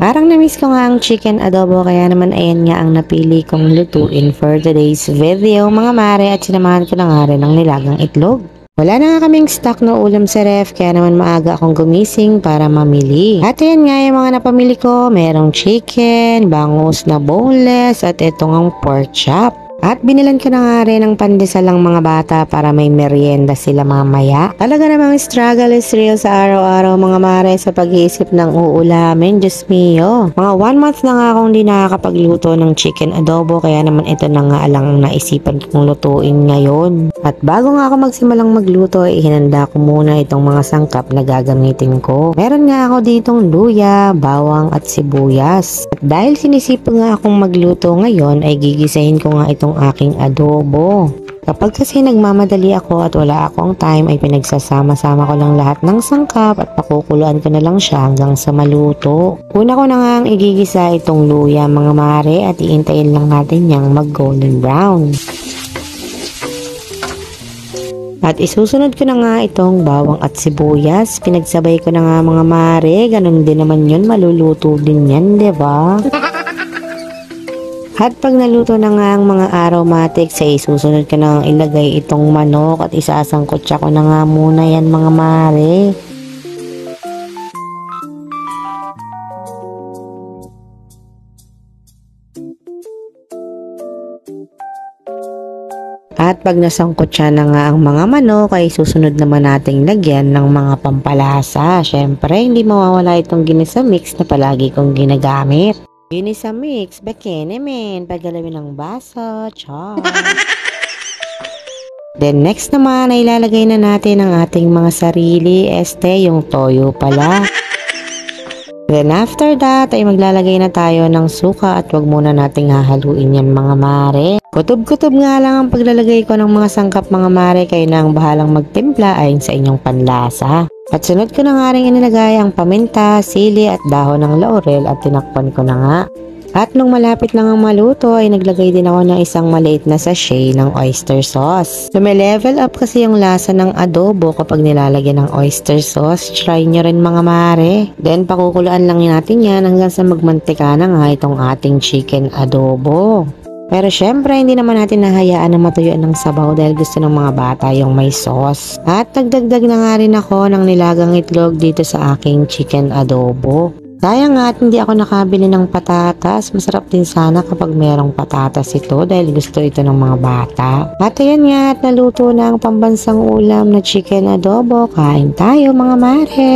Parang na-miss ko nga ang chicken adobo kaya naman ayan nga ang napili kong lutuin for today's video mga mare at sinamahan ko na nga rin ng nilagang itlog. Wala na nga kaming stock na ulam sa ref kaya naman maaga akong gumising para mamili. At ayan nga yung mga napamili ko, merong chicken, bangus na boneless at itong ang pork chop. At binilan ko na nga rin ng pandesal ang mga bata para may merienda sila mamaya. Talaga namang struggle is real sa araw-araw mga mare sa pag-iisip ng uulamin. Diyos mio. Mga 1 month na nga akong di nakakapagluto ng chicken adobo kaya naman ito na nga lang ang naisipan kong lutuin ngayon. At bago nga ako magsimulang magluto ay hinanda ko muna itong mga sangkap na gagamitin ko. Meron nga ako ditong luya, bawang at sibuyas. At dahil sinisipo nga akong magluto ngayon ay gigisahin ko nga itong aking adobo. Kapag kasi nagmamadali ako at wala akong time ay pinagsasama-sama ko lang lahat ng sangkap at pakukuluan ko na lang siya hanggang sa maluto. Una ko na nga ang igigisa itong luya mga mare at iintayin lang natin niyang mag golden brown. At isusunod ko na nga itong bawang at sibuyas. Pinagsabay ko na nga mga mare. Ganun din naman yun. Maluluto din yan, diba? At pag naluto na nga ang mga aromatics ay susunod ko na ilagay itong manok at isasangkotsa ko na nga muna yan mga mare. At pag nasangkotsa na nga ang mga manok ay susunod naman nating lagyan ng mga pampalasa. Syempre hindi mawawala itong ginisa mix na palagi kong ginagamit. Ginisa mix, bakene men, paggalawin ng baso, char. Then next naman ay ilalagay na natin ang ating mga sarili, yung toyo pala. Then after that ay maglalagay na tayo ng suka at wag muna nating hahaluin yan mga mare. Kutob-kutob nga lang ang paglalagay ko ng mga sangkap mga mare, kayo na ang bahalang magtimpla ayon sa inyong panlasa. At sunod ko na nga rin inilagay ang paminta, sili at dahon ng laurel at tinakpan ko na nga. At nung malapit lang ang maluto ay naglagay din ako ng isang maliit na sachet ng oyster sauce. Level up kasi yung lasa ng adobo kapag nilalagyan ng oyster sauce. Try nyo rin mga mare. Then pakukuluan lang natin yan hanggang sa magmantika na nga itong ating chicken adobo. Pero syempre hindi naman natin nahayaan na matuyuan ng sabaw dahil gusto ng mga bata yung may sauce. At nagdagdag na nga rin ako ng nilagang itlog dito sa aking chicken adobo. Sayang nga at hindi ako nakabili ng patatas. Masarap din sana kapag merong patatas ito dahil gusto ito ng mga bata. At ayan nga at naluto na ang pambansang ulam na chicken adobo. Kain tayo mga mare!